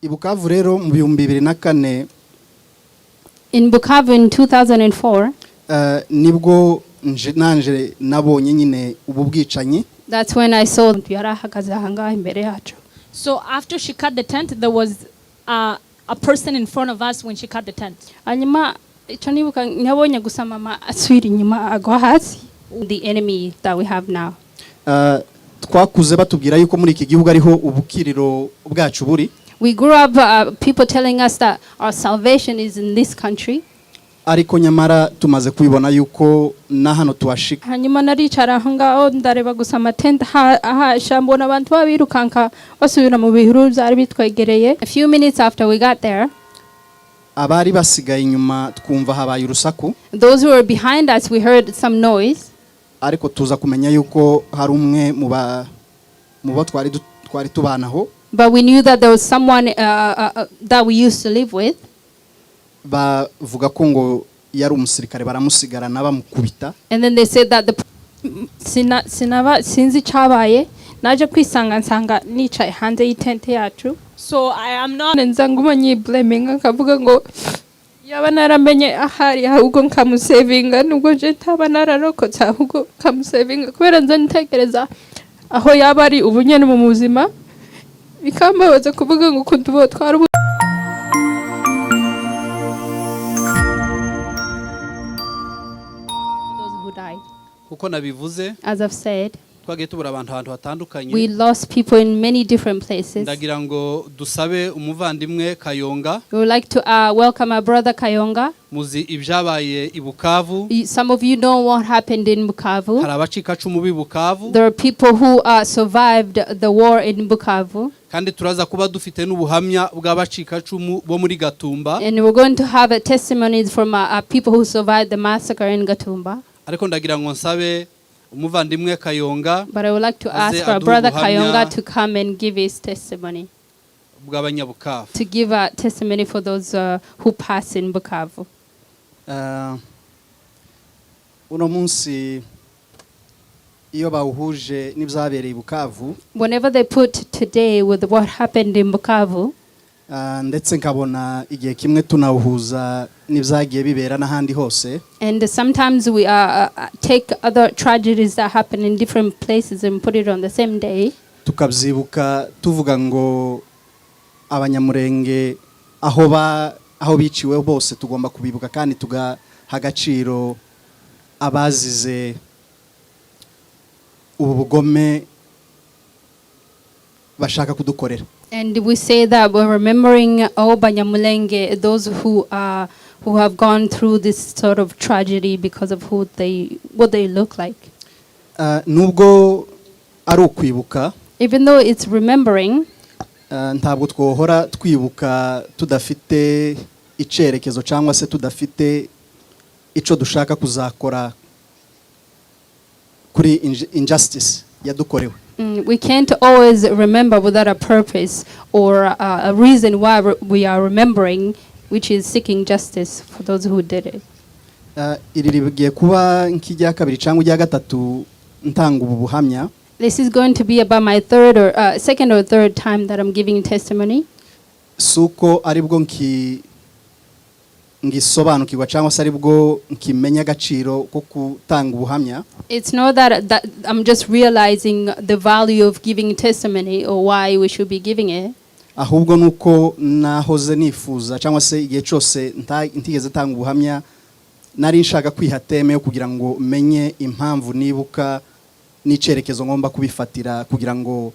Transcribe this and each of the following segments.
Bukavu rero mu 2004 In Bukavu in 2004, nibwo nanje nabonye nyine ubu bwicanyi. that's when I saw yarahagaze ahangaha imbere yacu. So after she cut the tent, there was a person in front of us when she cut the tent. Hanyuma icyo nibuka nyabonye gusa mama asubira inyuma agwa hasi. The enemy that we have now. Twakuze batubwira yuko muri iki gihugu ariho ubukiriro bwacu buri. We grew up people telling us that our salvation is in this country. Ariko nyamara tumaze kubibona yuko na hano tuwashika. Hanyuma naricara ahangaho ndareba gusa amatente ahasha mbona abantu babirukanka basubira mu bihuru byari bitwegereye. A few minutes after we got there, abari basigaye inyuma twumva habaye urusaku. those who were behind us, we heard some noise. Ariko tuza kumenya yuko hari umwe mu bo twari tubanaho. But we knew that there was someone that we used to live with. Bavuga ko ngo yari umusirikare baramusigarana bamukubita. And then they said that sinzi cyabaye naje kwisanga nsanga nicaye hanze y'itente yacu. So I am not nza ngumanye blaming akavuga ngo yaba naramenye ahari ahubwo nkamusevinga nubwo je ntaba nararokotse ahubwo nkamusevinga kubera nza ntekereza aho yaba ari ubunyene mu buzima bikambabaza kuvuga ngo kundubo twari kuko nabivuze. As I've said, twagiye tubura abantu hatandukanye. We lost people in many different places. Ndagira ngo dusabe umuvandimwe Kayonga. We would like to welcome our brother Kayonga. Muzi ibyabaye i Bukavu. Some of you know what happened in Bukavu. Hari abacikacumu bi Bukavu. There are people who survived the war in Bukavu. Kandi turaza kuba dufite n'ubuhamya bw'abacikacumu bo muri Gatumba. And we're going to have testimonies from people who survived the massacre in Gatumba. Ariko ndagira ngo nsabe umuvandimwe Kayonga. But I would like to ask our brother Kayonga to come and give his testimony. Bw'abanyabukavu. To give a testimony for those who pass in Bukavu. Uno munsi iyo bawuhuje n'ibyabereye i Bukavu. Whenever they put today with what happened in Bukavu. Ndetse nkabona igihe kimwe tunawuhuza n'ibyagiye bibera n'ahandi hose. And sometimes we take other tragedies that happen in different places and put it on the same day. Tukabyibuka tuvuga ngo abanyamurenge aho biciwe bose tugomba kubibuka kandi tugaha agaciro abazize ubu bugome bashaka kudukorera. And we say that we're remembering all Banyamulenge, those who have gone through this sort of tragedy because of what they look like. Nubwo ari ukwibuka. Even though it's remembering. Ntabwo twohora twibuka tudafite icerekezo cyangwa se tudafite ico dushaka kuzakora kuri injustice yadukorewe. We can't always remember without a purpose or a reason why we are remembering, which is seeking justice for those who did it. Iri rigiye kuba nk'ijya kabiri cyangwa ijya gatatu ntanga ubu buhamya. This is going to be about my second or third time that I'm giving testimony. Suko aribwo ngisobanukirwa cyangwa se aribwo nkimenya agaciro ko gutanga ubuhamya. It's not that I'm just realizing the value of giving testimony or why we should be giving it. Ahubwo nuko nahoze nifuza cyangwa se igihe cyose ntigeze tanga ubuhamya nari nshaka kwihateme yo kugira ngo menye impamvu nibuka n'icerekezo ngomba kubifatira kugira ngo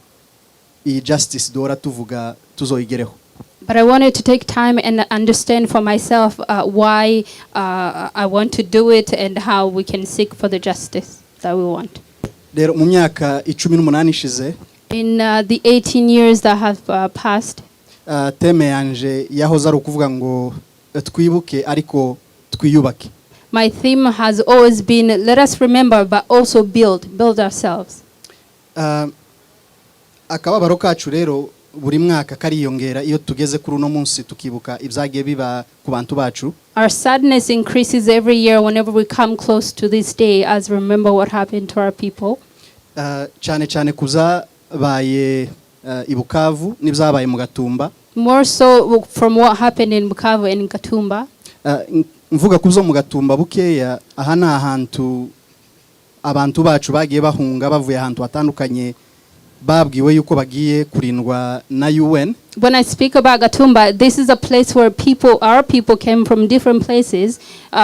iyi justice dora tuvuga tuzoyigereho. But I wanted to take time and understand for myself why I want to do it and how we can seek for the justice that we want. Rero mu myaka 18 ishize. In the 18 years that have passed. Teme yanje yahoze ari ukuvuga ngo twibuke ariko twiyubake. My theme has always been let us remember but also build ourselves. Akababaro kacu rero buri mwaka kariyongera iyo tugeze kuri uno munsi tukibuka ibyagiye biba ku bantu bacu. Our sadness increases every year whenever we come close to this day as remember what happened to our people. Cyane kuza baye i Bukavu n'ibyabaye mu Gatumba. More so from what happened in Bukavu and in Gatumba. Mvuga kuzo mu Gatumba bukeya aha na ahantu abantu bacu bagiye bahunga bavuye ahantu hatandukanye babwiwe yuko bagiye kurindwa na UN. When I speak about Gatumba, this is a place where our people came from different places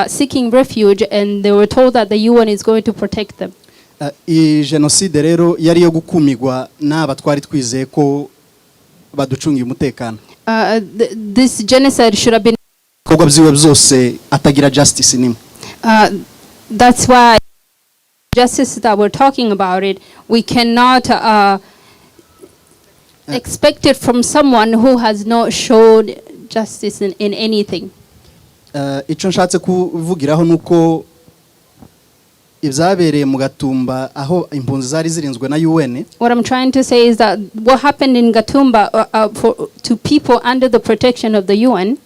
seeking refuge, and they were told that the UN is going to protect them. Genocide rero yari yo gukumigwa n'aba twari twizeye ko baducungiye umutekano. This genocide should have been kogwa byiwe byose atagira justice nimwe. That's why justice that we're talking about it, we cannot expect it from someone who has not showed justice in anything. Ico nshatse kuvugiraho nuko ibyabereye mu Gatumba aho impunzi zari zirinzwe na UN. What I'm trying to say is that what happened in Gatumba to people under the protection of the UN,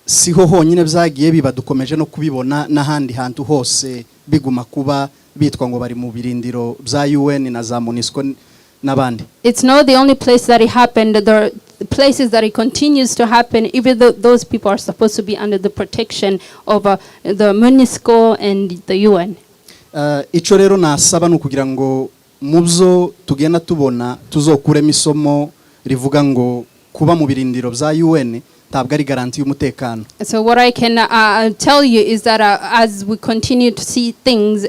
siho honyine byagiye bibadukomeje no kubibona n'ahandi hantu hose biguma kuba bitwa ngo bari mu birindiro bya UN na za MONUSCO n'abandi. It's not the only place that it happened. There are places that it continues to happen, even though those people are supposed to be under the protection of the MONUSCO and the UN. Ico rero nasaba no kugira ngo mubyo tugenda tubona tuzokuremo isomo rivuga ngo kuba mu birindiro bya UN tabwo ari garanti y'umutekano. So what I can tell you is that as we continue to see things,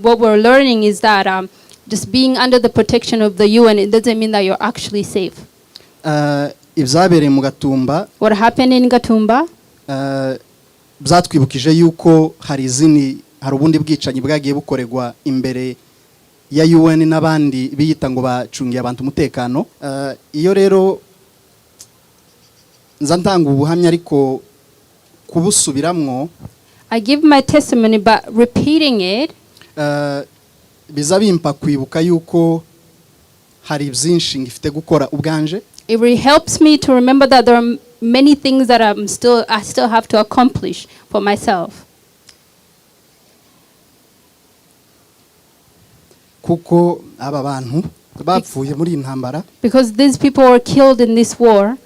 what we're learning is that just being under the protection of the UN, it doesn't mean that you're actually safe. Ibyabereye mu Gatumba, what happened in Gatumba, byatwibukije yuko hari ubundi bwicanyi bwagiye bukoregwa imbere ya UN n'abandi biyita ngo bacungiye abantu umutekano. Iyo rero nza ntanga ubuhamya ariko kubusubiramwo, I give my testimony, but repeating it biza bimpa kwibuka yuko hari byinshi ngifite gukora ubwanje. It really helps me to remember that there are many things that I still have to accomplish for myself. Kuko aba bantu bapfuye muri intambara, because these people were killed in this war,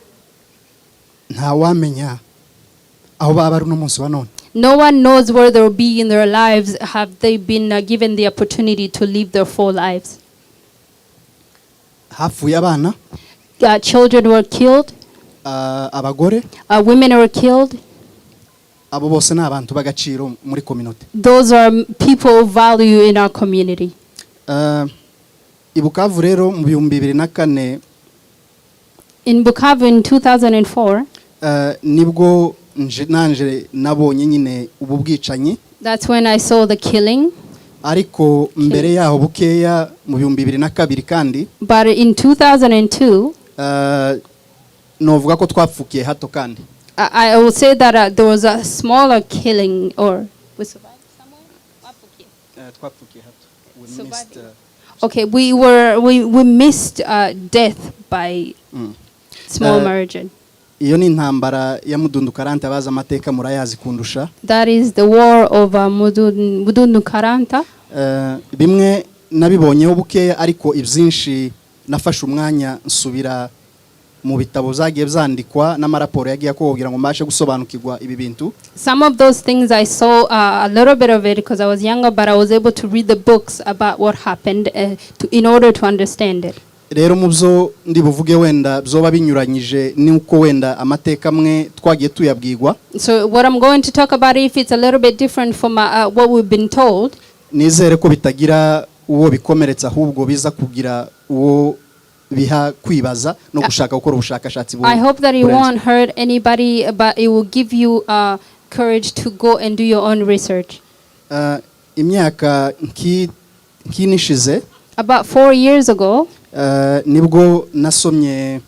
nta wamenya aho baba ari no munsi wa none. No one knows where they'll be in their lives. Have they been given the opportunity to live their full lives? Hapfuye abana, children were killed, abagore, women were killed. Abo bose n'abantu bagaciro muri community. Those are people of value in our community. Ibukavu rero mu 2004, in Bukavu in 2004, nibwo nanje nabonye nyine ubu bwicanyi. That's when I saw the killing. Ariko mbere yaho bukeya mu 2002 kandi, but in 2002, novuga ko twapfukiye hato kandi. I will say that there was a smaller killing, or we survived somewhere. Twapfukiye hato. We missed, okay, we missed death by small margin. Iyo ni intambara ya Mudundu Karanta baza amateka murayazi kundusha. That is the war of Mudundu Karanta. Bimwe nabibonyeho bukeya ariko ibyinshi nafashe umwanya nsubira mu bitabo zagiye byandikwa n'amaraporo yagiye kugira ngo mbashe gusobanukirwa ibi bintu. Some of those things I saw a little bit of it because I was younger, but I was able to read the books about what happened in order to understand it. Rero mubyo ndi buvuge wenda byoba binyuranyije nuko wenda amateka amwe twagiye tuyabwirwa. So what I'm going to talk about, if it's a little bit different from what we've been told, nizere ko bitagira uwo bikomeretsa ahubwo biza kugira uwo biha kwibaza no gushaka gukora ubushakashatsi I hope that it won't hurt anybody, but it will give you courage to go and do your own research. Imyaka nkinishize, about 4 years ago, nibwo nasomye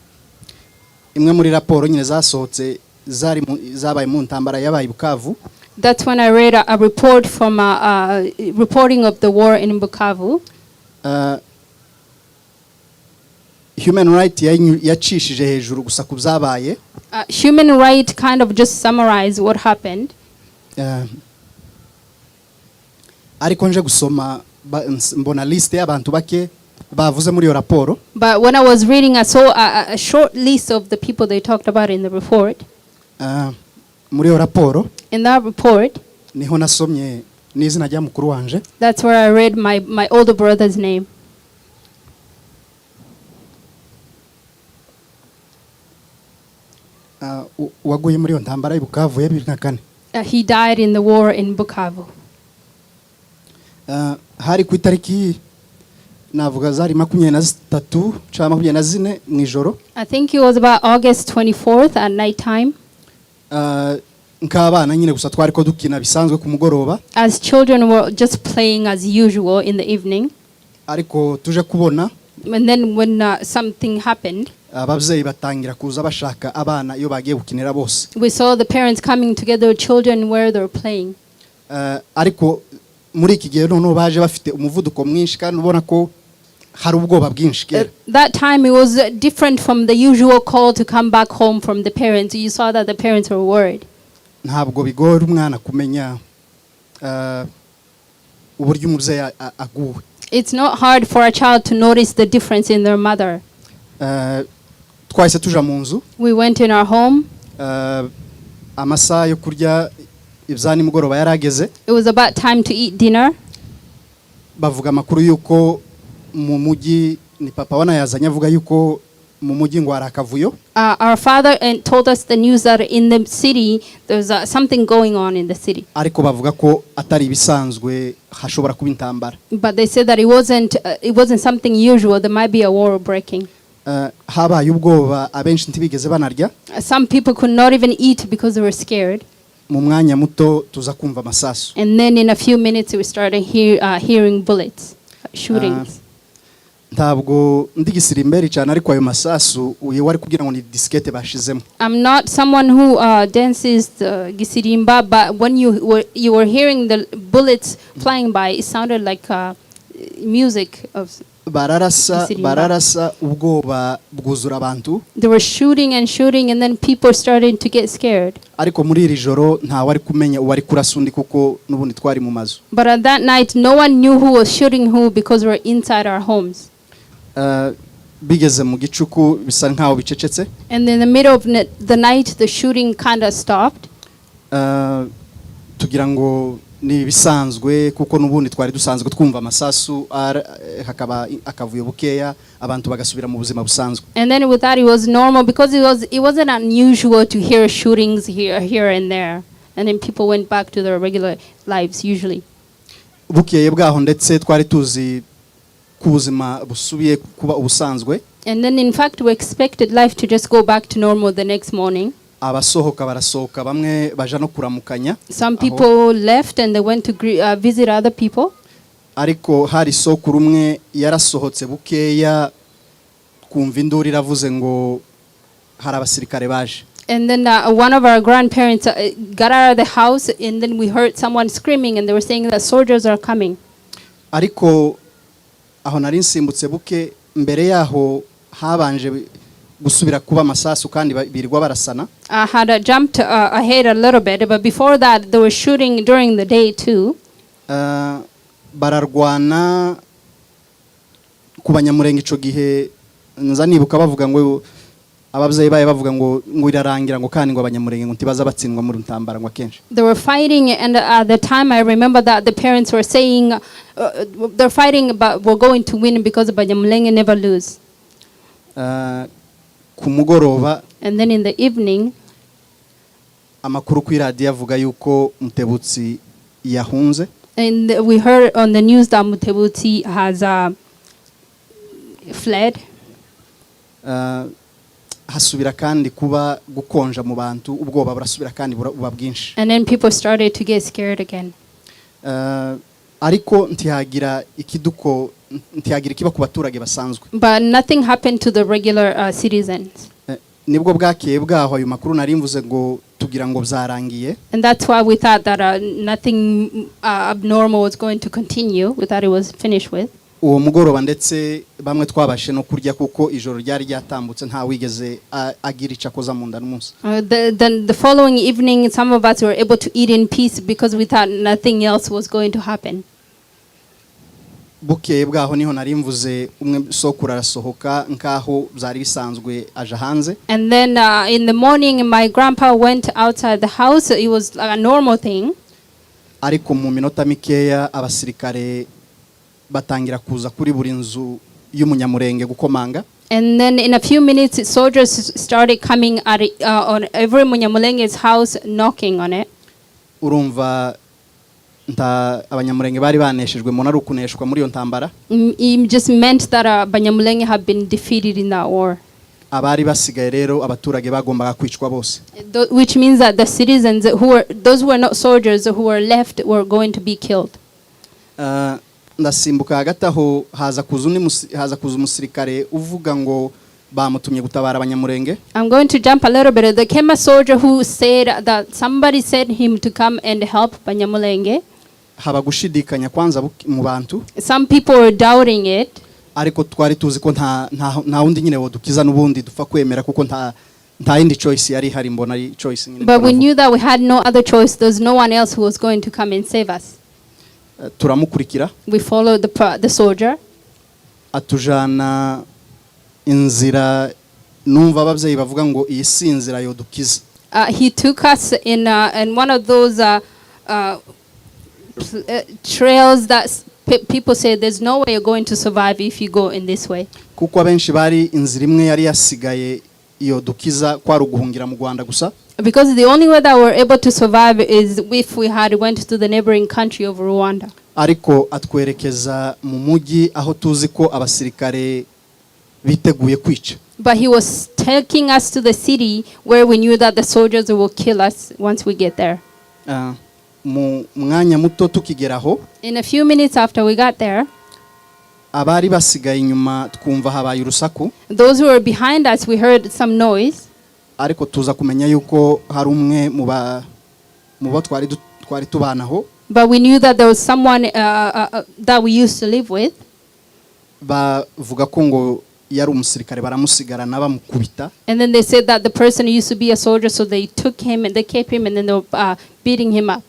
imwe muri raporo nyine zasohotse zabaye mu ntambara yabaye Bukavu. That's when I read a report from reporting of the war in Bukavu. Human right yacishije hejuru gusa kubzabaye. Human right kind of just summarize what happened. Ariko nje gusoma mbona liste y'abantu bake bavuze muri iyo raporo. But when I was reading, I saw a short list of the people they talked about in the report. Muri iyo raporo In that report, niho nasomye n'izina rya mukuru wanje. that's where I read my older brother's name. Waguye muri iyo ntambara y'Ibukavu ya 2004. He died in the war in Bukavu. Hari ku itariki navuga zari 23 cyangwa 24 mu ijoro. I think it was about August 24th at night time. Nk'abana nyine gusa twari ko dukina bisanzwe ku mugoroba. As children were just playing as usual in the evening. Ariko tuje kubona. And then when something happened, ababyeyi batangira kuza bashaka abana iyo bagiye gukinira bose. we saw the parents coming together with children where they were playing. Ariko muri iki gihe noneho baje bafite umuvuduko mwinshi kandi ubona ko hari ubwoba bwinshi kera. That time it was different from the usual call to come back home from the parents. You saw that the parents were worried. Ntabwo bigora umwana kumenya uburyo umubyeyi aguwe. It's not hard for a child to notice the difference in their mother. Twahise tuja mu nzu. We went in our home. Amasaha yo kurya ibya nimugoroba yarageze. It was about time to eat dinner. Bavuga amakuru yuko mu mujyi ni papa wana yazanye avuga yuko mu mujyi ngo hari akavuyo. Our father told us the news that in the city there's something going on in the city. Ariko bavuga ko atari bisanzwe hashobora kuba intambara. But they said that it wasn't something usual. There might be a war breaking. Habaye ubwoba abenshi ntibigeze banarya. Some people could not even eat because they were scared. Mu mwanya muto tuza kumva amasasu. And then in a few minutes we started hearing bullets, shootings. Ntabwo ndigisira imbere cyane ariko ayo masasu wari kugira ngo ni diskete bashizemo. I'm not someone who dances the gisirimba, but when you were hearing the bullets flying by, it sounded like music of bararasa ubwoba bwuzura abantu. They were shooting and then people started to get scared. Ariko muri iri joro nta wari kumenya uwari kurasundi kuko nubundi twari mu mazu. But at that night no one knew who was shooting who because we were inside our homes. Bigeze mu gicuku bisa nkaho bicecetse. And in the middle of the night the shooting kind of stopped. Tugira ngo ni bisanzwe kuko nubundi twari dusanzwe twumva amasasu hakaba akavuyo bukeya abantu bagasubira mu buzima busanzwe. And then with that it was normal because it wasn't unusual to hear shootings here and there, and then people went back to their regular lives usually. Bukeye bwaho ndetse twari tuzi kubuzima busubiye kuba ubusanzwe. And then in fact we expected life to just go back to normal the next morning. Abasohoka barasohoka bamwe baja no kuramukanya. Some people left and they went to visit other people. Ariko hari sokuru umwe yarasohotse bukeya kumva induru iravuze ngo hari abasirikare baje. And then one of our grandparents got out of the house and then we heard someone screaming and they were saying that soldiers are coming. Ariko aho nari nsimbutse buke mbere yaho habanje gusubira kuba amasasu kandi birirwa barasana. I had jumped ahead a little bit, but before that they were shooting during the day too. Bararwana ku banyamurenge ico gihe nza nibuka bavuga ngo ababyeyi baye bavuga ngo irarangira ngo kandi ngo abanyamurenge ngo ntibaza batsindwa muri ntambara ngo akenshi. They were fighting and at the time I remember that the parents were saying they're fighting but we're going to win because abanyamurenge never lose. Ku mugoroba and then in the evening amakuru ku radio avuga yuko Mutebutsi yahunze. And we heard on the news that Mutebutsi has fled. Hasubira kandi kuba gukonja mu bantu ubwoba burasubira kandi buba bwinshi. And then people started to get scared again. Ariko ntihagira ikiba ku baturage basanzwe. But nothing happened to the regular citizens. Nibwo bwakeye bwaho ayo makuru nari mvuze ngo tugira ngo byarangiye. And that's why we thought that nothing abnormal was going to continue. We thought it was finished with. Uwo mugoroba ndetse bamwe twabashe no kurya kuko ijoro ryari ryatambutse nta wigeze agira icakoza mu nda n'umunsi. The following evening some of us were able to eat in peace because we thought nothing else was going to happen. bukeye bwaho niho nari mvuze umwe sokura arasohoka nkaho byari bisanzwe aje hanze. And then in the morning, my grandpa went outside the house. It was like a normal thing. Ariko mu minota mikeya abasirikare batangira kuza kuri buri nzu y'umunyamurenge gukomanga. And then in a few minutes, soldiers started coming at on every Munyamulenge's house, knocking on it. Urumva abanyamurenge bari baneshejwe mu narukuneshwa muri yo ntambara. It just meant that Banyamulenge had been defeated in that war. Abari basigaye rero abaturage bagombaga kwicwa bose. Which means that the citizens those who were not soldiers who were left were going to be killed. Ndasimbuka hagati aho haza kuza umusirikare uvuga ngo bamutumye gutabara abanyamurenge. I'm going to jump a little bit. There came a soldier who said that somebody sent him to come and help Banyamulenge. Haba gushidikanya kwanza mu bantu. Some people were doubting it. Ariko twari tuzi ko nta wundi nyine wodukiza n'ubundi dupfa kwemera kuko nta indi choice yari hari mbona ari choice nyine. But we knew that we had no other choice. There's no one else who was going to come and save us. Turamukurikira. We followed the soldier. Atujana inzira numva abavyeyi bavuga ngo iyi sinzira yodukiza. He took us in one of those trails that people say there's no way you're going to survive if you go in this way. Kuko abenshi bari inzira imwe yari yasigaye yodukiza kwa ruguhungira mu Rwanda gusa. Because the only way that we're able to survive is if we had went to the neighboring country of Rwanda. Ariko atwerekeza mu mujyi aho tuzi ko abasirikare biteguye kwica. But he was taking us to the city where we knew that the soldiers will kill us once we get there. Mu mwanya muto tukigeraho. In a few minutes after we got there, abari basigaye inyuma twumva habaye urusaku. Those who were behind us, we heard some noise. Ariko tuza kumenya yuko hari umwe mu bo twari tubanaho. But we knew that there was someone that we used to live with. Bavuga ko ngo yari umusirikare baramusigarana bamukubita. And then they said that the person used to be a soldier, so they took him and they kept him and then they were beating him up.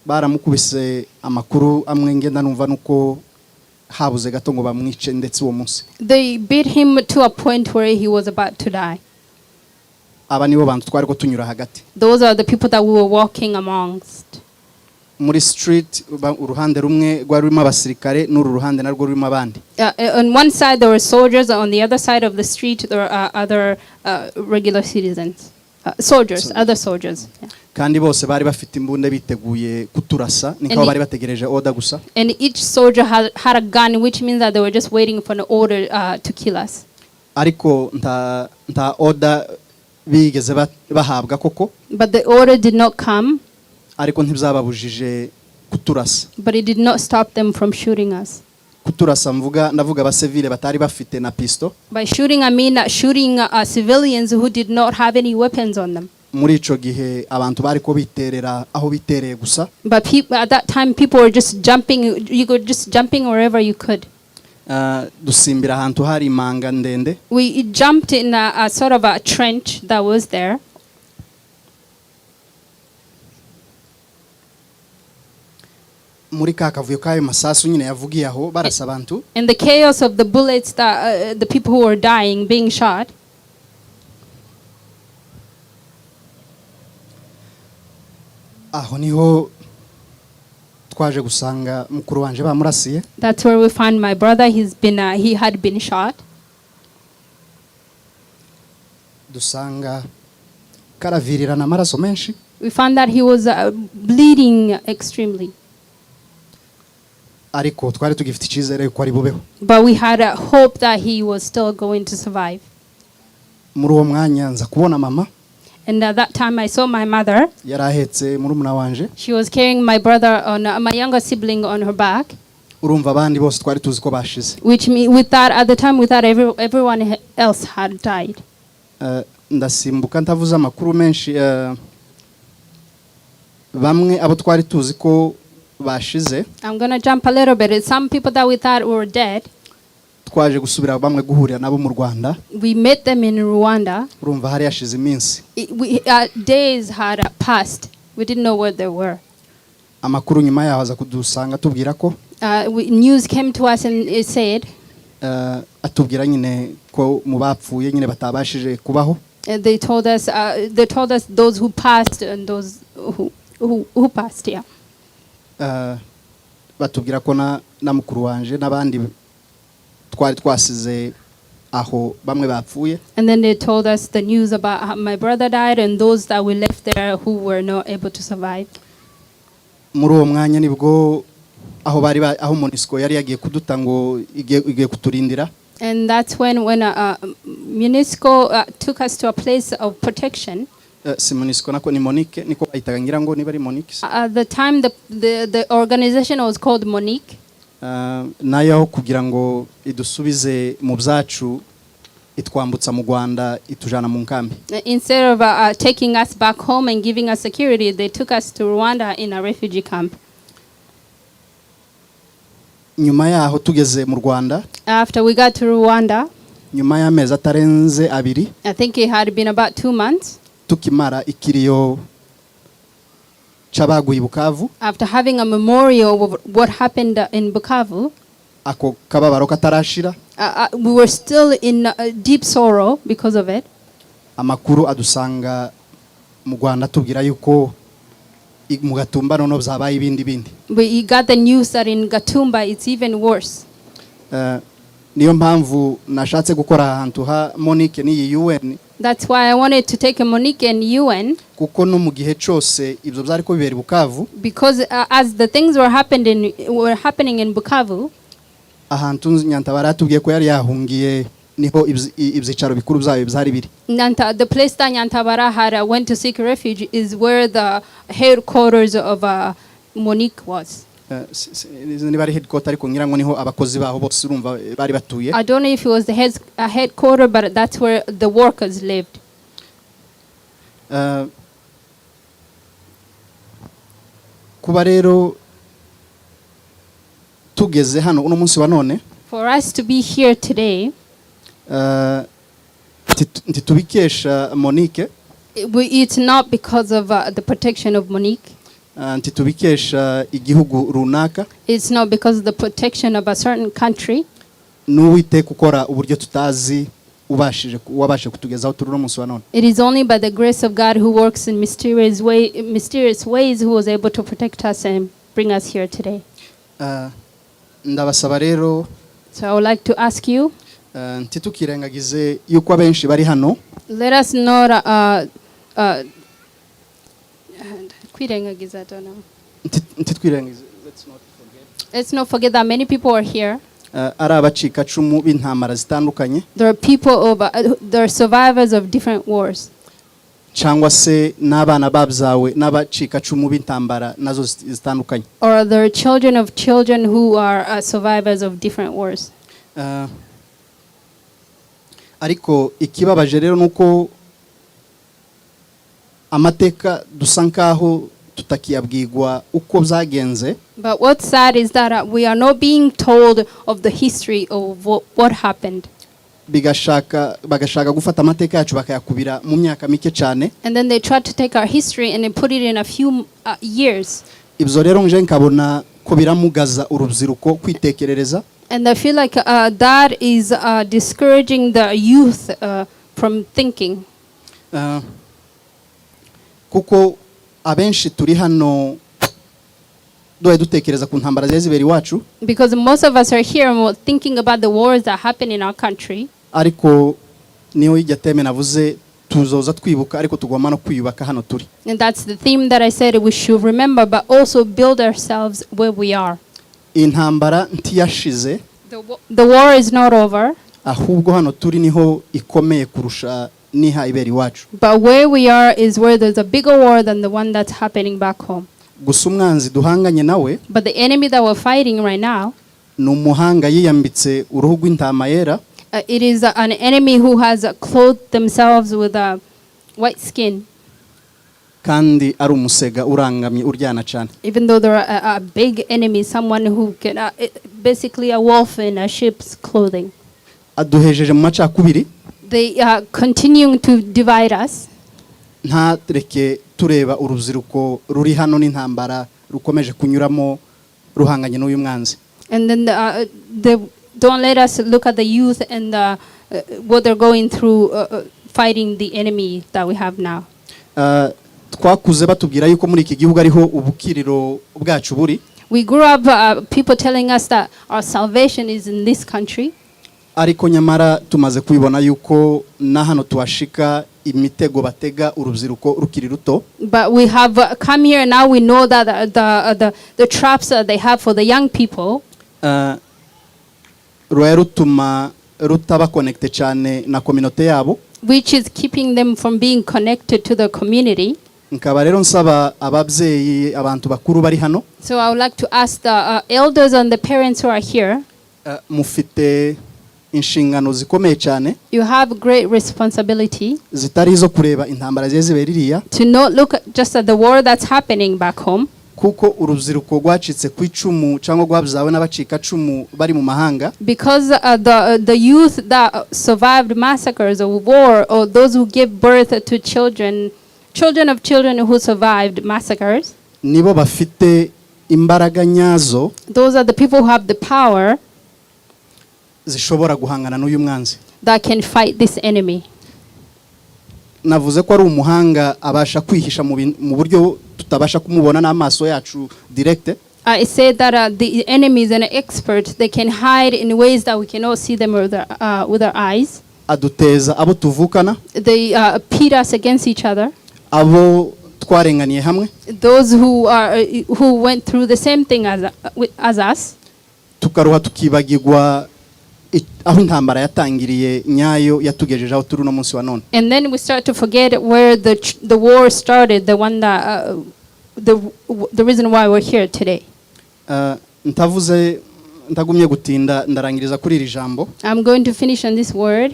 Baramukubise amakuru amwe ngenda numva nuko habuze gato ngo bamwice ndetse uwo munsi. They beat him to a point where he was about to die. Aba nibo bantu twari ko tunyura hagati. Those are the people that we were walking amongst. Muri street uruhande rumwe rwari rurimo abasirikare n'uru ruhande narwo rurimo abandi. On one side there were soldiers, on the other side of the street there were other regular citizens. Soldiers, other soldiers. Yeah. Kandi bose bari bafite imbunda biteguye kuturasa niko bari bategereje order gusa. And each soldier had a gun, which means that they were just waiting for an order to kill us. Ariko nta order bigeze bahabwa koko. But the order did not come. Ariko ntibzababujije kuturasa. But it did not stop them from shooting us. Kuturasa ndavuga abasivile batari bafite na pistol. By shooting I mean shooting civilians who did not have any weapons on them. Muri ico gihe abantu bari ko biterera aho bitereye gusa. But at that time people were just jumping, you could just jumping wherever you could. Dusimbira ahantu hari imanga ndende. We jumped in a sort of a trench that was there. Muri kakavuyo kayo masasu nyine yavugiye aho barasa abantu. In the chaos of the bullets that the people who were dying being shot. Aho niho twaje gusanga mukuru wanje bamurasiye. That's where we found my brother. He had been shot. Dusanga karavirirana amaraso menshi. We found that he was bleeding extremely. Ariko twari tugifite ikizere ko ari bubeho. But we had a hope that he was still going to survive. Muri uwo mwanya nza kubona mama. And at that time I saw my mother. Yarahetse murumuna wanje. She was carrying my brother on my younger sibling on her back. Urumva abandi bose twari tuzi ko bashize. Which with that at the time we thought everyone else had died. Ndasimbuka ntavuza amakuru menshi bamwe abo twari tuzi ko bashize. I'm going to jump a little bit. Some people that we thought were dead. Twaje gusubira bamwe guhurira nabo mu Rwanda. We met them in Rwanda. Urumva hari yashize iminsi. Days had passed. We didn't know where they were. amakuru nyuma yaho aza kudusanga tubwira ko news came to us and it said, atubwira nyine ko mu bapfuye nyine batabashije kubaho. they told us those who passed and those who passed, yeah. Batubwira ko na mukuru wanje n'abandi twari twasize aho bamwe bapfuye. And then they told us the news about how my brother died and those that we left there who were not able to survive. Muri uwo mwanya nibwo aho bari aho Monisco yari yagiye kuduta ngo igiye kuturindira. And that's when UNESCO took us to a place of protection. Si Monisco nako ni Monique niko bayitaga ngira ngo niba ari Monique. At the time the organization was called Monique. Nayo kugira ngo idusubize mu byacu itwambutsa mu Rwanda itujana mu nkambi. Instead of taking us back home and giving us security, they took us to Rwanda in a refugee camp. Nyuma yaho tugeze mu Rwanda, after we got to Rwanda, nyuma y'amezi atarenze abiri, I think it had been about 2 months, tukimara ikiriyo c'abaguye Bukavu, after having a memorial of what happened in Bukavu, ako kababaro katarashira, we were still in deep sorrow because of it. Amakuru adusanga mu Rwanda tubwira yuko Mugatumba nono byabaye ibindi. We got the news that in Gatumba it's even worse. Niyo mpamvu nashatse gukora ahantu ha Monique ni UN. That's why I wanted to take a Monique and UN. Kuko no mu gihe cyose ibyo byari ko bibera Bukavu. Because as the things were happening in Bukavu, ahantu Nyantabara tubwiye ko yari yahungiye niho ibyicaro bikuru byayo byari biri. The place that Nyantabara had went to seek refuge is where the headquarters of Monique was. Ni bari headquarters ariko ngira ngo niho abakozi baho bose urumva bari batuye. I don't know if it was the headquarters, but that's where the workers lived. Kuba rero tugeze hano uno munsi wa none, for us to be here today, ntitubikesha Monique. It's not because of the protection of Monique. Ntitubikesha igihugu runaka. It's not because of the protection of a certain country. N'uwite gukora uburyo tutazi wabashe kutugezaho turi no munsi wa none. It is only by the grace of God who works in mysterious ways who was able to protect us and bring us here today. Ndabasaba rero, so I would like to ask you, ntitukirengagize yuko abenshi bari hano. Let us not kwirengagiza, I don't know. Let's not forget that many people are here. Ari abacika cumu b'intambara zitandukanye. There are people there are survivors of different wars. Cyangwa se n'abana babzawe n'abacika cumu b'intambara nazo zitandukanye. Or there are children of children who are survivors of different wars. Ariko ikibabaje rero nuko amateka dusankaho tutakiyabwigwa uko byagenze. But what's sad is that we are not being told of the history of what happened. Bagashaka gufata amateka yacu bakayakubira mu myaka mike cyane. And then they try to take our history and they put it in a few years. Ibyo rero nje nkabona ko biramugaza urubyiruko kwitekerereza. And I feel like that is discouraging the youth from thinking. Kuko abenshi turi hano dutekereza ku ntambara zibera iwacu. Because most of us are here thinking about the wars that happen in our country. Ariko niyo ijya teme navuze tuzoza twibuka ariko tugomba no kwiyubaka hano turi. And that's the theme that I said we should remember but also build ourselves where we are. Intambara ntiyashize. The war is not over. Ahubwo hano turi niho ikomeye kurusha niha ibera iwacu. But where we are is where there's a bigger war than the one that's happening back home. Gusa umwanzi duhanganye nawe. But the enemy that we're fighting right now, n'umuhanga yiyambitse uruhu rw'intama yera. It is an enemy who has clothed themselves with a white skin. Kandi ari umusega urangamye uryana cyane. Even though they're a big enemy, someone who can basically a wolf in a sheep's clothing. Aduhejeje mu macakubiri. They are continuing to divide us. Ntareke tureba urubyiruko ruri hano n'intambara rukomeje kunyuramo ruhanganye n'uyu mwanzi. And then don't let us look at the youth and what they're going through fighting the enemy that we have now. Twakuze batubwira yuko muri iki gihugu ariho ubukiriro bwacu buri. We grew up people telling us that our salvation is in this country. Ariko nyamara tumaze kubibona yuko na hano tuwashika imitego batega urubyiruko rukiri ruto. But we have come here and now we know that the traps they have for the young people. Rutuma rutaba connected cyane na community yabo. Which is keeping them from being connected to the community. Nkaba rero nsaba ababyeyi abantu bakuru bari hano. So I would like to ask the elders and the parents who are here. Mufite inshingano zikomeye cyane. You have great responsibility. Zitari zo kureba intambara zibeririya. To not look just at the war that's happening back home. Kuko urubyiruko rwacitse ku icumu cyangwa rwabyawe n'abacika cumu bari mu mahanga. Because the youth that survived massacres or war, or those who give birth to children of children who survived massacres. Nibo bafite imbaraga nyazo. Those are the people who have the power zishobora guhangana n'uyu mwanzi. That can fight this enemy. Navuze ko ari umuhanga abasha kwihisha mu buryo tutabasha kumubona n'amaso yacu direct. I said that the enemy is an expert. They can hide in ways that we cannot see them with our eyes. Aduteza abo tuvukana. They pit us against each other. Abo twarenganiye hamwe. Those who went through the same thing as us. Tukaruha tukibagirwa aho intambara yatangiriye nyayo yatugejeje aho turi no munsi wa none. And then we start to forget where the war started, the one that the reason why we're here today. Ntavuze ntagumye gutinda ndarangiriza kuri iri jambo. I'm going to finish on this word.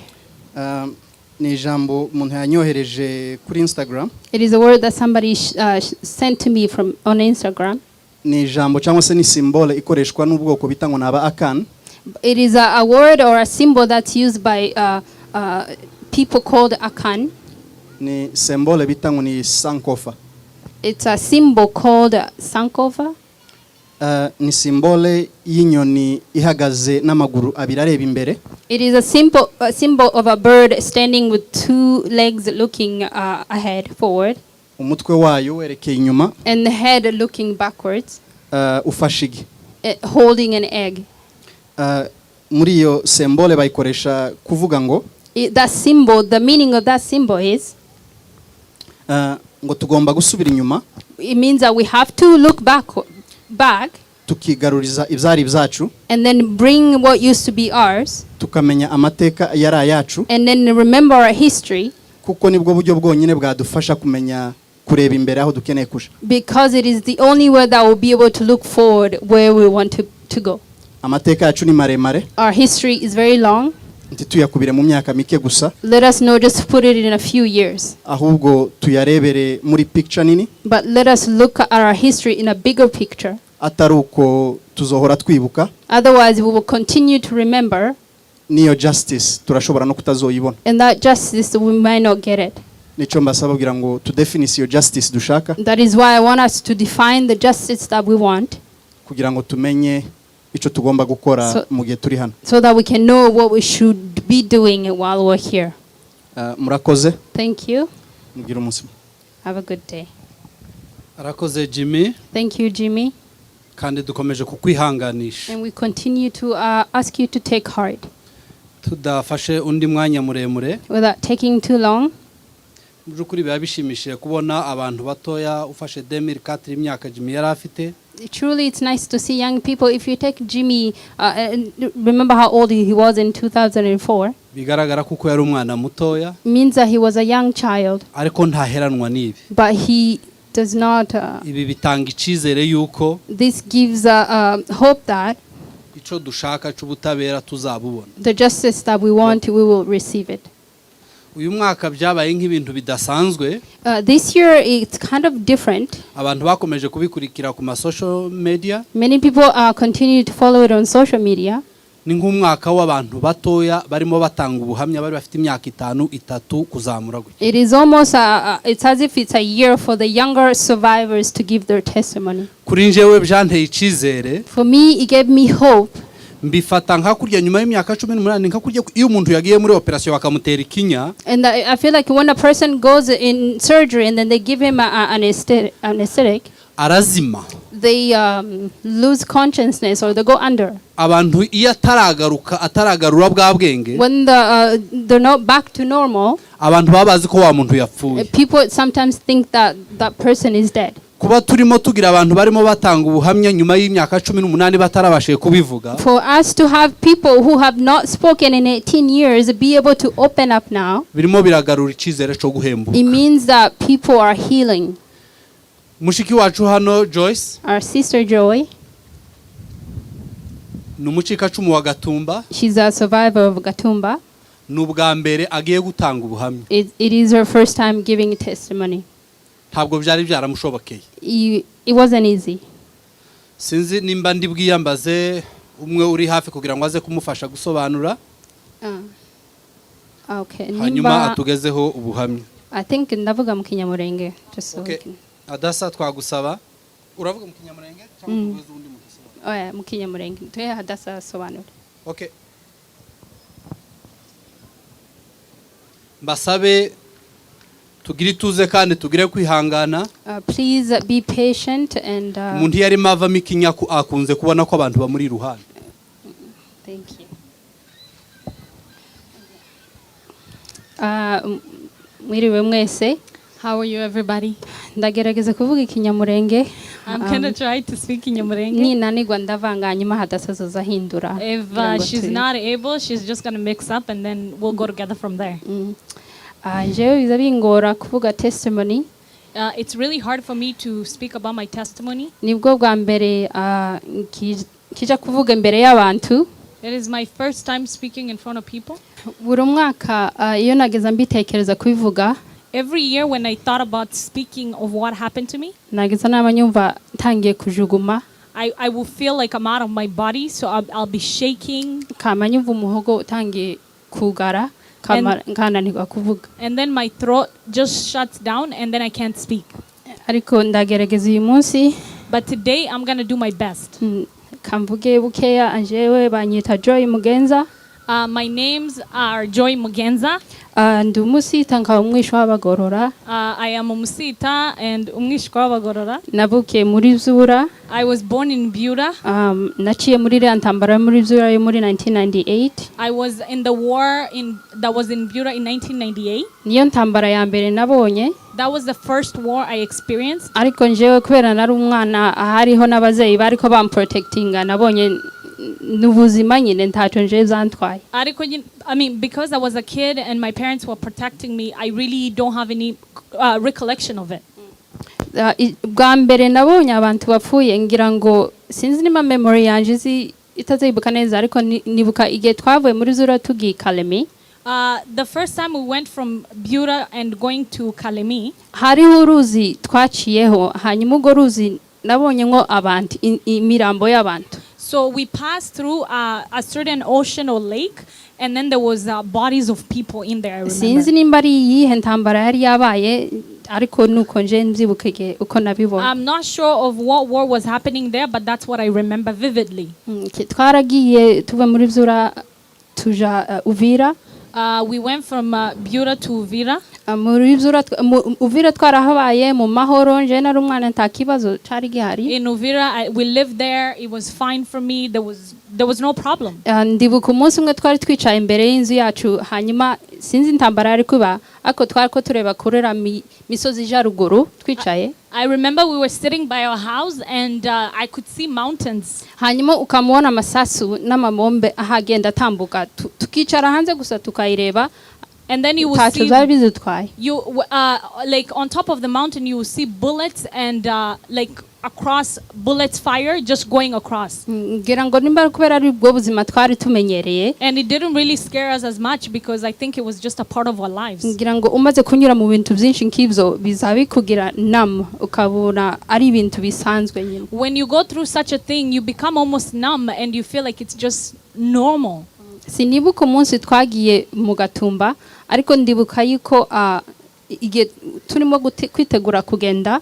Ni jambo umuntu yanyohereje kuri Instagram. It is a word that somebody sent to me on Instagram. Ni jambo cyangwa se ni symbole ikoreshwa n'ubwoko bitangwa n'aba Akan. It is a word or a symbol that's used by people called Akan. Ni symbole bitangwa ni Sankofa. It's a symbol called Sankofa. Ni symbole y'inyoni ihagaze n'amaguru abiri areba imbere. It is a symbol of a bird standing with two legs looking ahead, forward. Umutwe wayo werekeye inyuma. And the head looking backwards. Ufashigi. Holding an egg. Muri iyo symbole bayikoresha kuvuga ngo. That symbol, the meaning of that symbol is. Ngo tugomba gusubira inyuma. It means that we have to look back. Tukigaruriza ibyari byacu. And then bring what used to be ours. Tukamenya amateka yari ayacu. And then remember our history. Kuko nibwo buryo bwonyine bwadufasha kumenya kureba imbere aho dukeneye kuja. Because it is the only way that we'll be able to look forward where we want to go. Amateka yacu ni maremare. Our history is very long. Ntituyakubire mu myaka mike gusa. Let us not just put it in a few years. Ahubwo tuyarebere muri picture nini. But let us look at our history in a bigger picture. Ataruko tuzohora twibuka. Otherwise we will continue to remember. Niyo justice turashobora no kutazoyibona. And that justice we might not get it. Nico mbasaba kugira ngo to define iyo justice dushaka. That is why I want us to define the justice that we want. Kugira ngo tumenye ico tugomba gukora mu gihe turi hano. So that we can know what we should be doing while we're here. Murakoze. Thank you. Mugira umunsi. Have a good day. Arakoze Jimmy. Thank you, Jimmy. Kandi dukomeje kukwihanganisha. And we continue to ask you to take heart. Tudafashe undi mwanya muremure. Without taking too long. Byukuri biba bishimishije kubona abantu batoya ufashe 2004 imyaka Jimmy yari afite. Truly it's nice to see young people. If you take Jimmy, remember how old he was in 2004. Bigaragara kuko yari umwana mutoya. Means that he was a young child. Ariko ntaheranwa nibi. But he does not. Ibi bitanga icizere yuko. This gives hope that. Ico dushaka cy'ubutabera tuzabubona. The justice that we want, we will receive it. Uyu mwaka byabaye nk'ibintu bidasanzwe. This year it's kind of different. Abantu bakomeje kubikurikira ku social media. Many people continue to follow it on social media. ni nk'umwaka w'abantu batoya barimo batanga ubuhamya bari bafite imyaka 5 kuzamura gutya. It is almost it's as if it's a year for the younger survivors to give their testimony. Kuri njewe byanteye icizere. For me, it gave me hope. Mbifata nka kurya nyuma y'imyaka 18 nka kurya iyo umuntu yagiye muri operation bakamutera ikinya. And I feel like when a person goes in surgery and then they give him an anesthetic, arazima. They lose consciousness or they go under. Abantu iyo ataragarura bwa bwenge. When they're not back to normal, abantu babazi ko wa muntu yapfuye. People sometimes think that that person is dead. Kuba turimo tugira abantu barimo batanga ubuhamya nyuma y'imyaka 18 batarabashe kubivuga. For us to have people who have not spoken in 18 years be able to open up now, birimo biragarura icizere cyo guhembuka. It means that people are healing. Mushiki wacu hano Joyce, our sister Joy, numucika cumu wa Gatumba. She's a survivor of Gatumba. Nubwa mbere agiye gutanga ubuhamya. It is her first time giving a testimony. Ntabwo byari byaramushobokeye. It wasn't easy. Sinzi nimba ndibwiyambaze umwe uri hafi kugira ngo aze kumufasha gusobanura. Okay. Hanyuma atugezeho ubuhamya. I think ndavuga mu Kinyamurenge just so. Okay. Adasa twagusaba uravuga mu Kinyamurenge cyangwa tuvuze ubundi mu Kinyamurenge? Oya mu Kinyamurenge tuye Adasa sobanura. Okay. Mbasabe tugire tuze kandi tugire kwihangana. Please be patient and umuntu yari mava mikinya akunze kubona ko abantu bamuri ruhande. Thank you. Mwiriwe mwese. How are you, everybody? Ndagerageza kuvuga Ikinyamurenge. I'm gonna try to speak Kinyamurenge. Ninanigwa ndavanga hanyuma hadasazoza hindura. If she's not able, she's just gonna mix up and then we'll go together from there. Jewe bizabingora kuvuga testimony. It's really hard for me to speak about my testimony. Nibwo bwa mbere kija kuvuga imbere y'abantu. It is my first time speaking in front of people. Buri mwaka iyo nageza mbitekereza kubivuga. Every year when I thought about speaking of what happened to me, nageza n'abanyumva ntangiye kujuguma. I will feel like I'm out of my body, so I'll be shaking. Kamanyumva umuhogo utangiye kugara. And then my throat just shuts down and then I can't speak. Ariko ndagerageza uyu munsi. But today I'm going to do my best. Kamvuge bukeya anjewe banyita Joy Mugenza. My names are Joy Mugenza. Ndi umusita nkaba umwishwa w'abagorora. I am umusita and umwishwa w'abagorora. Navukiye muri Zura. I was born in Byura. Naciye muri iriya ntambara muri Zura yo muri 1998. I was in the war that was in Byura in 1998. Niyo ntambara ya mbere nabonye. That was the first war I experienced. Ariko njewe kubera nari umwana ahariho n'abazeyi bariko bamprotectinga nabonye n'ubuzima nyine ntacyo nje zantwaye. Ariko I mean, because I was a kid and my parents were protecting me, I really don't have any recollection of it. Bwa mbere nabonye abantu bapfuye ngira ngo sinzi nima memory yanje itazibuka neza ariko nibuka igihe twavuye muri Zura tugiye Kalemi. The first time we went from Byura and going to Kalemi, hariho uruzi twaciyeho hanyuma urwo ruzi nabonye ngo abantu imirambo y'abantu. So we passed through a certain ocean or lake, and then there was bodies of people in there. I remember. Sinzi nimba ari iyihe ntambara yari yabaye ariko nuko nje nzibukege uko nabibona. I'm not sure of what war was happening there, but that's what I remember vividly. Twaragiye tuva muri Zura tuja Uvira. We went from Byura to Uvira. Muri Uvira twarahabaye mu mahoro nje nari umwana ntakibazo cari gihari. In Uvira we lived there. It was fine for me. There was no problem. Ndibuka umunsi umwe twari twicaye imbere y'inzu yacu hanyuma sinzi intambara yari kuba ako twariko tureba kurera misozi jaruguru twicaye. I remember we were sitting by our house and I could see mountains. Hanyuma ukamubona amasasu n'amamombe ahagenda tambuka tukicara hanze gusa tukayireba. And then you will see like on top of the mountain you will see bullets and like across bullets fire just going across. And it didn't really scare us as much because I think it was just a part of our lives. When you go through such a thing, you become almost numb and you feel like it's just normal. Sinibuka umunsi twagiye Mugatumba ariko ndibuka yuko igihe turimo kwitegura kugenda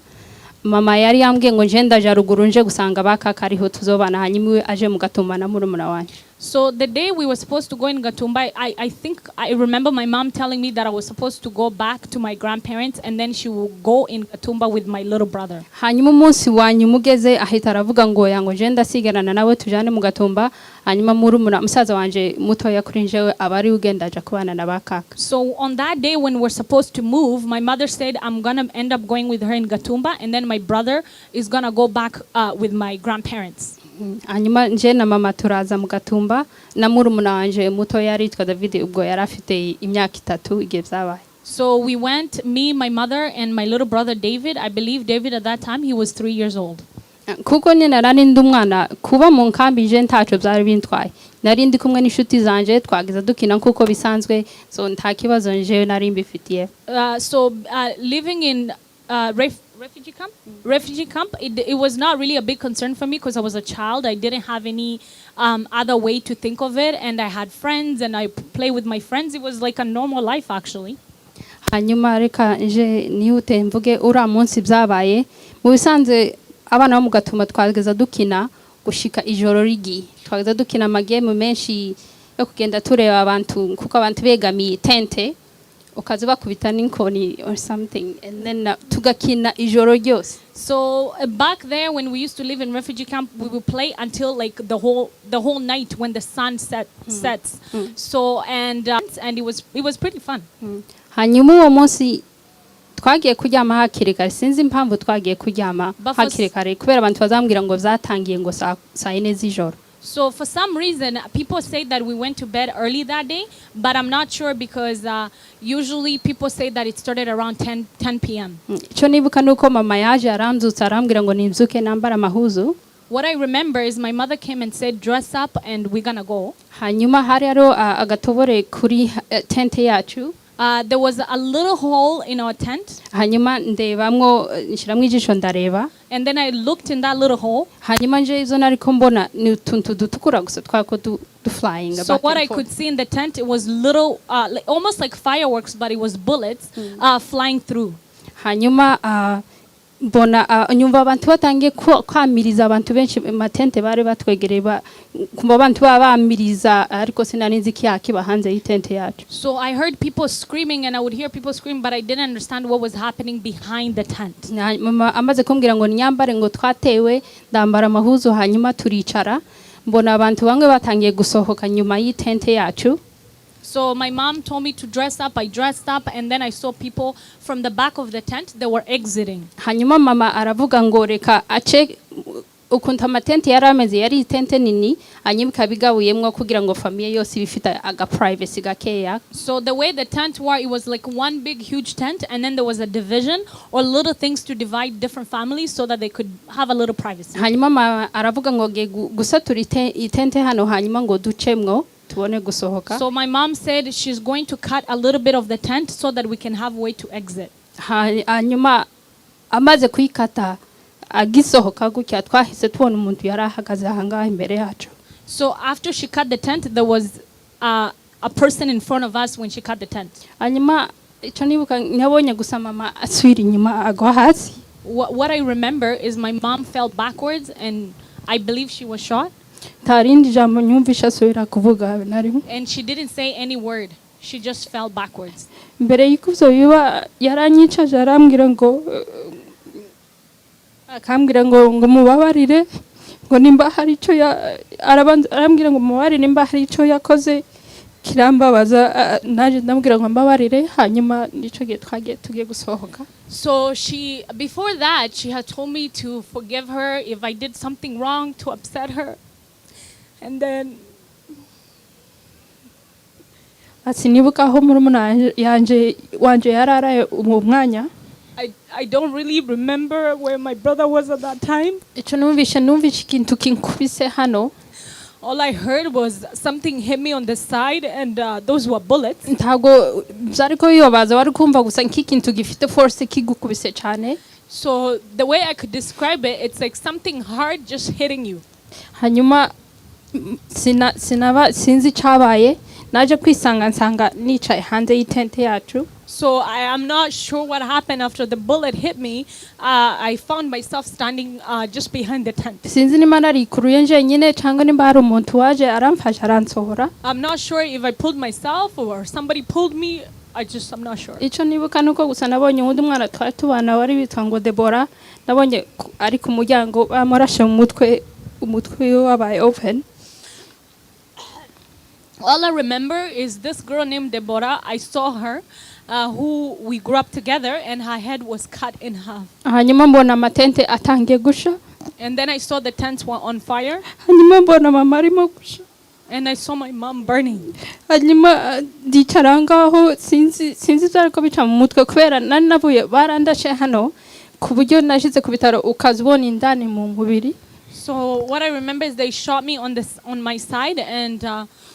mama yari yambwiye ngo nje ndaje ruguru nje gusanga bakakariho tuzobana hanyuma iwe aje Mugatumba na murumuna wanje. So the day we were supposed to go in Gatumba, I think I remember my mom telling me that I was supposed to go back to my grandparents and then she will go in Gatumba with my little brother. Hanyuma umunsi wanyuma ugeze ahita aravuga ngo yango je ndasigarana nawe tujane mu Gatumba hanyuma murumuna musaza wanje muto yakuri njewe abari ugenda aja kubana na bakaka. So on that day when we're supposed to move, my mother said I'm going to end up going with her in Gatumba and then my brother is going to go back with my grandparents. Hanyuma nje na mama turaza mu Gatumba na murumuna wanje muto yari twa David ubwo yari afite imyaka 3 igihe byabaye. So we went, me, my mother and my little brother David. I believe David at that time he was 3 years old. Kuko nyine narari ndi umwana kuba mu nkambi je ntaco byari bintwaye nari ndi kumwe n'ishuti zanje twagiza dukina kuko bisanzwe so nta kibazo nje nari mbifitiye. Living in refugee camp, it was not really a big concern for me because I was a child. I didn't have any other way to think of it, and I had friends and I play with my friends. It was like a normal life actually. Hanyuma reka nje nihute mvuge ura munsi byabaye mu bisanzwe abana bo mu Gatumba twageza dukina gushika ijoro rigi twageza dukina amagame menshi yo kugenda tureba abantu kuko abantu begamiye tente ukaza bakubita n'inkoni or something and then tugakina ijoro ryose. So back there when we used to live in refugee camp, we would play until like the whole night when the sun sets. So and it was pretty fun. Hanyuma uwo munsi twagiye kuryama hakiri kare sinzi impamvu twagiye kuryama hakiri kare kubera abantu bazambwira ngo zatangiye ngo saa 4 z'ijoro. So for some reason, people say that we went to bed early that day, but I'm not sure because usually people say that it started around 10 p.m. Cyo nibuka nuko mama yaje aramzutsa arambwira ngo nimzuke nambara amahuzu. What I remember is my mother came and said, dress up and we're gonna go. Hanyuma hari aro agatobore kuri tente yacu. There was a little hole in our tent. Hanyuma ndebamwo nshiramwe ijisho ndareba. And then I looked in that little hole. Hanyuma nje izo nariko mbona ni utuntu dutukura gusa twako du flying back. So what I could see in the tent, it was little, almost like fireworks, but it was bullets flying through. Hanyuma mbona nyumva abantu batangiye kwamiriza abantu benshi matente bari batwegereye kumva abantu bamiriza ariko sinarinzi kiyaki bahanze y'itente yacu. So I heard people screaming and I would hear people scream but I didn't understand what was happening behind the tent. Mama amaze kumbwira ngo nyambare ngo twatewe ndambara amahuzu hanyuma turicara mbona abantu bamwe batangiye gusohoka nyuma y'itente yacu. So my mom told me to dress up. I dressed up and then I saw people from the back of the tent that were exiting. Hanyuma mama aravuga ngo reka ace ukunta amatente yarameze yari tente nini anyibika bigabuyemwo kugira ngo family yose bifita aga privacy gakeya. So the way the tent were, it was like one big huge tent and then there was a division or little things to divide different families so that they could have a little privacy. Hanyuma mama aravuga ngo gusatura itente hano hanyuma ngo ducemwo. So my mom said she's going to cut a little bit of the tent so that we can have a way to exit. Hanyuma amaze kuyikata agisohoka gutya twahise tubona umuntu yari ahagaze ahangaha imbere yacu. So after she cut the tent there was a person in front of us when she cut the tent. Hanyuma ico nibuka nyabonye gusa mama aswira inyuma agwa hasi. What I remember is my mom fell backwards and I believe she was shot. Tarindi jambo nyumvisha asubira kuvuga narimo. And she didn't say any word. She just fell backwards. Mbere y'ikuzo biba yaranyicaje arambwira ngo mubabarire ngo nimba hari ico arambwira ngo mubabarire nimba hari ico yakoze kirambabaza naje ndambwira ngo mbabarire hanyuma nico gihe twagiye tugiye gusohoka. So before that she had told me to forgive her if I did something wrong to upset her. And then asinibuka aho murumuna yanje wanje yararaye umwanya. I don't really remember where my brother was at that time. Ico numvishe ikintu kinkubise hano. All I heard was something hit me on the side and those were bullets. Ntago zariko yobaza wari kumva gusa nk'ikintu gifite force kigukubise cyane. So the way I could describe it, it's like something hard just hitting you. Hanyuma sinzi icyabaye naje kwisanga nsanga nicaye hanze y'itente yacu. So I am not sure what happened after the bullet hit me. I found myself standing just behind the tent. Sinzi niba narikuruye njyenyine cyangwa niba hari umuntu waje aramfasha aransohora. I'm not sure if I pulled myself or somebody pulled me. I'm not sure. Icyo nibuka nuko gusa nabonye undi mwana twari tubana wari witwa ngo Debora, nabonye ari ku muryango bamurashe mu umutwe wabaye open. All I remember is this girl named Deborah. I saw her, who we grew up together, and her head was cut in half. Hanyuma mbona amatente atangiye gusha. And then I saw the tents were on fire. Hanyuma mbona mama arimo gusha. And I saw my mom burning. Hanyuma ndicara ngaho sinzi byari ko bica mu mutwe kubera nari navuye barandashe hano ku buryo nashize ku bitaro ukazibona indani mu mubiri. So what I remember is they shot me on my side, and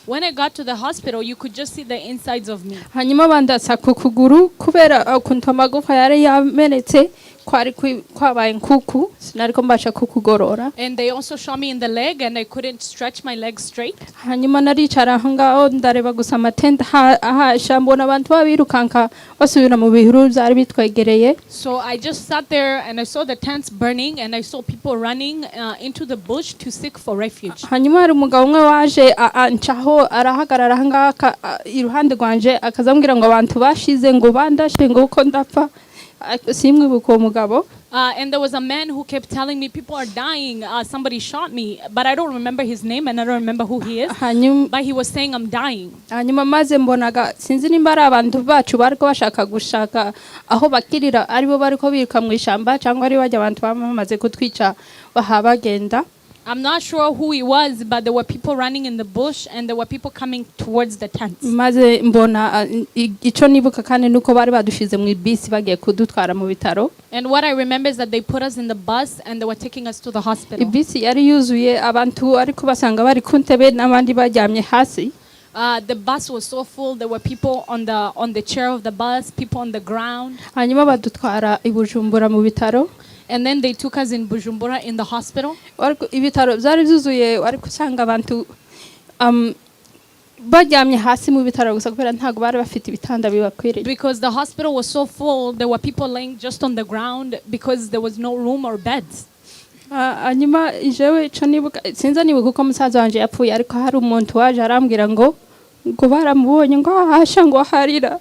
when I got to the hospital, you could just see the insides of me. Hanyuma bandasa ku kuguru kubera ukuntu amagufa yari yamenetse kwari kwabaye nkuku sinariko mbasha kukugorora. And they also shot me in the leg, and I couldn't stretch my legs straight. Hanyuma naricara ngaho ndareba gusa amatente ahasha mbona abantu babirukanka basubira mu bihuru byari bitwegereye. So I just sat there and I saw the tents burning, and I saw people running into the bush to seek for refuge. Hanyuma hari umugabo umwe waje ancaho arahagarara ngaho iruhande rwanje akazambwira ngo abantu bashize ngo bandashe ngo uko ndapfa. And there was a man who kept telling me people are dying, somebody shot me, but I don't remember his name and I don't remember who he is. But he was saying I'm dying. Hanyuma maze mbonaga sinzi nimba ari abantu bacu bariko bashaka gushaka aho bakirira aribo bariko biruka mu ishamba cyangwa ari bajya abantu bamaze kutwica bahabagenda. I'm not sure who he was, but there were people running in the bush and there were people coming towards the tents. Maze mbona ico nibuka kandi nuko bari badushize mu bisi bagiye kudutwara mu bitaro. And what I remember is that they put us in the bus and they were taking us to the hospital. Ibisi yari yuzuye abantu ariko basanga bari kuntebe n'abandi baryamye hasi. The bus was so full. There were people on the chair of the bus, people on the ground. Hanyuma badutwara i Bujumbura mu bitaro. And then they took us in Bujumbura in the hospital. Ibitaro byari byuzuye ariko usanga abantu baryamye hasi mu bitaro gusa kubera ntago bari bafite ibitanda bibakwiriye. Because the hospital was so full, there were people laying just on the ground because there was no room or beds. Hanyuma jewe ico nibuka sinza nibuka uko musaza wanje yapfuye ariko hari umuntu waje arambwira ngo baramubonye ngo ahasha ngo harira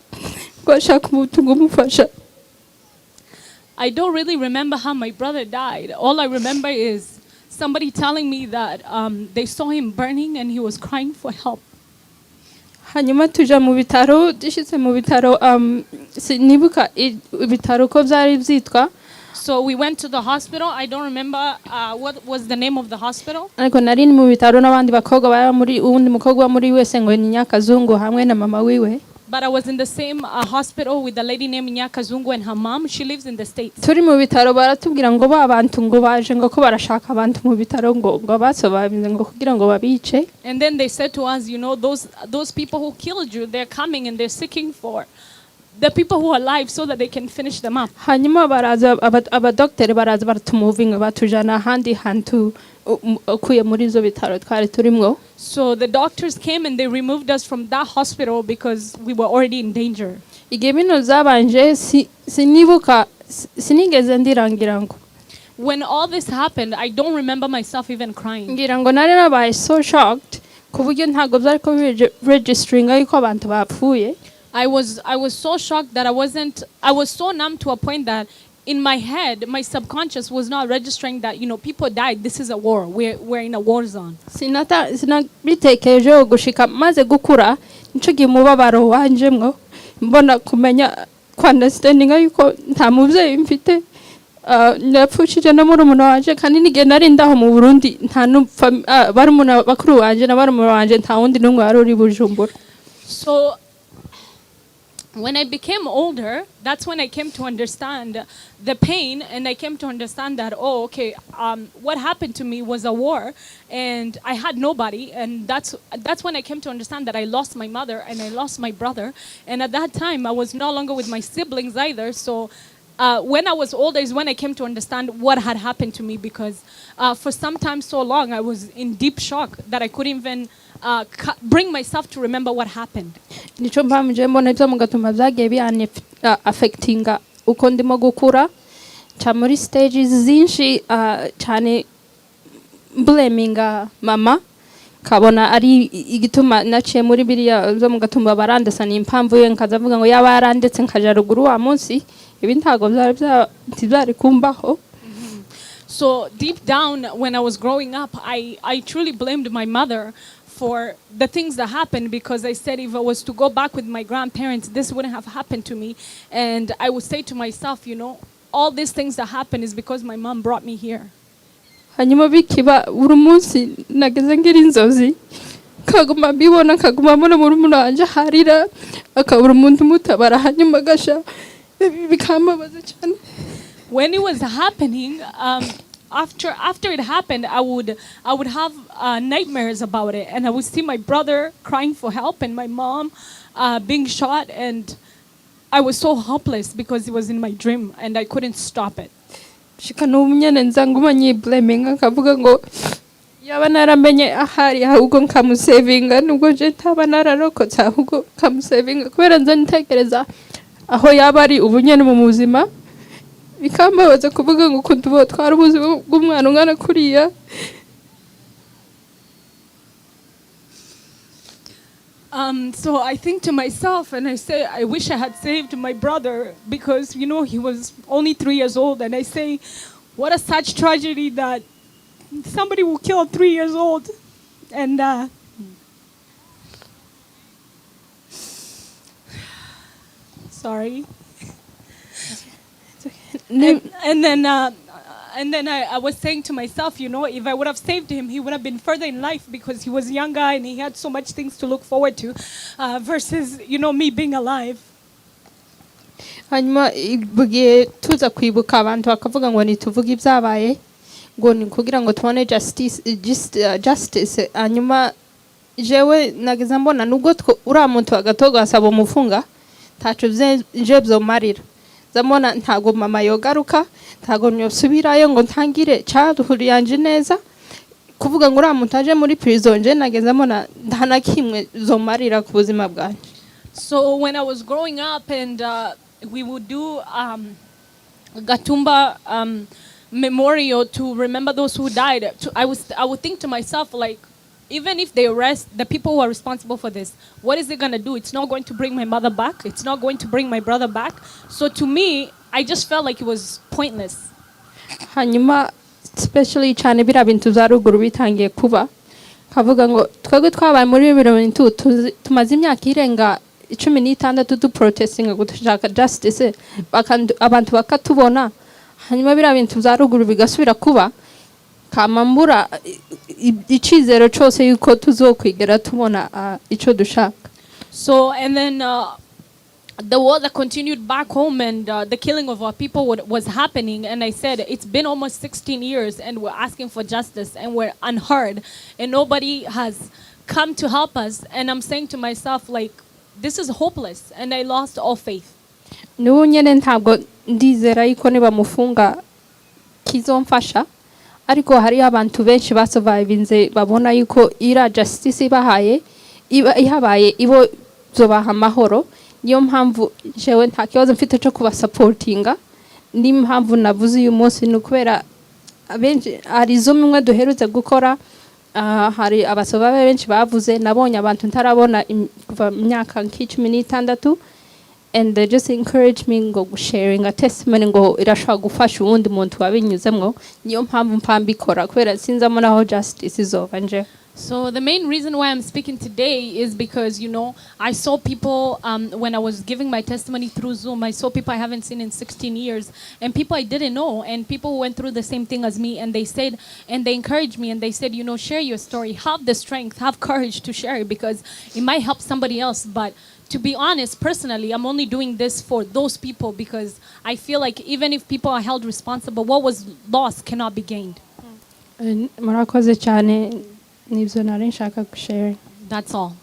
ngo ashaka umuntu ngumufasha. I don't really remember how my brother died. All I remember is somebody telling me that they saw him burning and he was crying for help. Hanyuma tuja mu bitaro dushitse mu bitaro nibuka ibitaro ko byari byitwa. So we went to the hospital. I don't remember what was the name of the hospital. Ariko nari mu bitaro n'abandi bakobwa baba muri undi mukobwa muri wese ngo ni Nyakazungu hamwe na mama wiwe. But I was in the same hospital with a lady named Nyakazungu and her mom. She lives in the States. Turi mu bitaro baratubwira ngo abantu ngo baje ngo ko barashaka abantu mu bitaro ngo basobabize ngo kugira ngo babice. And then they said to us, you know, those people who killed you, they're coming and they're seeking for the people who are alive so that they can finish them up. Hanyuma baraza abadoktere baraza baratumovinga batujana handi hantu ukuye muri zo bitaro twari turimwo. So the doctors came and they removed us from that hospital because we were already in danger. Igihe bino zabanje sinibuka sinigeze ndirangira ngo. When all this happened, I don't remember myself even crying. Ngira ngo nari nabaye so shocked kuburyo ntago byari ko registering yuko abantu bapfuye. I was so shocked that I was so numb to a point that in my head, my subconscious was not registering that, you know, people died. This is a war. We're in a war zone. Sinabitekerejeho gushika maze gukura nico gimubabaro wanjemwo mbona kumenya understanding yuko nta muvyeyi mfite napfushije na murumuna wanje kandi nige nari ndaho mu Burundi nta barumuna bakuru wanje na barumuna wanje nta wundi numwe wari uri Bujumbura. So when I became older, that's when I came to understand the pain, and I came to understand that, oh, okay, what happened to me was a war, and I had nobody, and that's when I came to understand that I lost my mother and I lost my brother, and at that time I was no longer with my siblings either, so when I was older is when I came to understand what had happened to me, because for some time so long I was in deep shock that I couldn't even bring myself to remember what happened. nico mpamvu je mbona ibyo mugatuma byagiye byane affectinga uko ndimo gukura ca muri stages zinshi cyane blaminga mama kabona ari igituma naciye muri biriya byo mugatumba barandesa ni impamvu ye nkazavuga ngo yaba yarandetse nkaja ruguru wa munsi ibi ntago byari kumbaho. So deep down when I was growing up, I truly blamed my mother for the things that happened, because I said if I was to go back with my grandparents, this wouldn't have happened to me. And I would say to myself, you know, all these things that happened is because my mom brought me here. Hanyuma bikiba buri munsi nageze ngira inzozi kaguma mbibona kaguma mbona murumuna wanje harira akabura umuntu mutabara hanyuma gasha bikambabaza cyane. When it was happening, after it happened, I would have nightmares about it, and I would see my brother crying for help and my mom being shot, and I was so helpless because it was in my dream and I couldn't stop it. Shika n'umunyene nzanguma nyi blaming akavuga ngo yaba naramenye ahari ahubwo nkamusevinga nubwo je ntaba nararokotse ahubwo nkamusevinga kubera nza ntekereza aho yaba ari ubunyene mu muzima bikambabaza kuvuga ngo kuntubo twara ubuzima bw'umwana ungana kuriya. So I think to myself and I say, I wish I had saved my brother, because, you know, he was only 3 years old. And I say, what a such tragedy that somebody will kill 3 years old. And sorry. And then I was saying to myself, you know, if I would have saved him, he would have been further in life because he was younger and he had so much things to look forward to, versus, you know, me being alive. Hanyuma bugiye tuza kwibuka abantu bakavuga ngo nituvuga ibyabaye ngo ni kugira ngo tubone justice. Hanyuma jewe nageza mbona nubwo uriya muntu agatogo asaba umufunga tacu je byomarira zamona ntago mama yogaruka ntago nyosubirayo ngo ntangire childhood yanje neza kuvuga ngo uriya muntu aje muri prison je nageza mbona ntana kimwe zomarira ku buzima bwanje. So when I was growing up and we would do Gatumba memorial to remember those who died, I would think to myself, like, even if they arrest the people who are responsible for this, what is it going to do? It's not going to bring my mother back. It's not going to bring my brother back. So to me, I just felt like it was pointless. Hanyuma especially cyane bira bintu za ruguru bitangiye kuba kavuga ngo twebwe twabaye muri 2022 tumaze imyaka irenga 16 tu protesting gushaka justice abantu bakatubona hanyuma bira bintu za ruguru bigasubira kuba kamambura icyizero cyose yuko tuzokwigera tubona ico dushaka. So and then the war that continued back home and the killing of our people was happening, and I said it's been almost 16 years and we're asking for justice and we're unheard and nobody has come to help us, and I'm saying to myself, like, this is hopeless, and I lost all faith. N'ubu nyene ntabwo ndizera yuko nibamufunga kizomfasha, ariko hari abantu benshi basurvivinze babona yuko ira justice ibahaye ihabaye ibo zobaha amahoro. Niyo mpamvu jewe nta kibazo mfite cyo kuba supportinga. Ni mpamvu navuze uyu munsi nukubera abenshi ari zo mwe duherutse gukora, hari abasoba benshi bavuze nabonye abantu ntarabona kuva myaka nk'16, and they just encourage me ngo sharing a testimony ngo irashaka gufasha uwundi muntu wabinyuzemwo. Niyo mpamvu mpambikora kubera sinzamo naho justice izova nje. So the main reason why I'm speaking today is because, you know, I saw people when I was giving my testimony through Zoom, I saw people I haven't seen in 16 years and people I didn't know, and people who went through the same thing as me, and they said, and they encouraged me and they said, you know, share your story, have the strength, have courage to share it because it might help somebody else. But to be honest, personally, I'm only doing this for those people because I feel like even if people are held responsible, what was lost cannot be gained. Murakoze cyane nibyo nari nshaka gushare. That's all.